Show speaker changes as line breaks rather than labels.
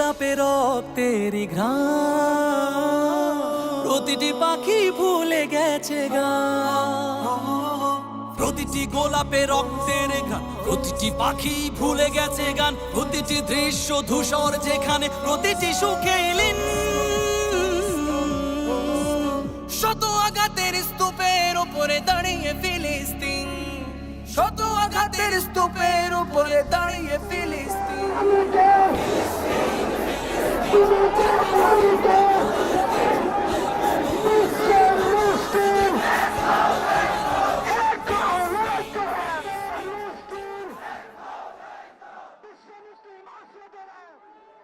গোলাপে রক্তেরই ঘ্রাণ, প্রতিটি পাখি ভুলে গেছে গান। প্রতিটি গোলাপে রক্তের ঘ্রাণ, প্রতিটি পাখি ভুলে গেছে গান। প্রতিটি দৃশ্য ধূসর যেখানে, প্রতিটি সুখে লীন। শত আঘাতের স্তূপের উপরে দাঁড়িয়ে ফিলিস্তিন, শত আঘাতের স্তূপের উপরে দাঁড়িয়ে ফিলিস্তিন।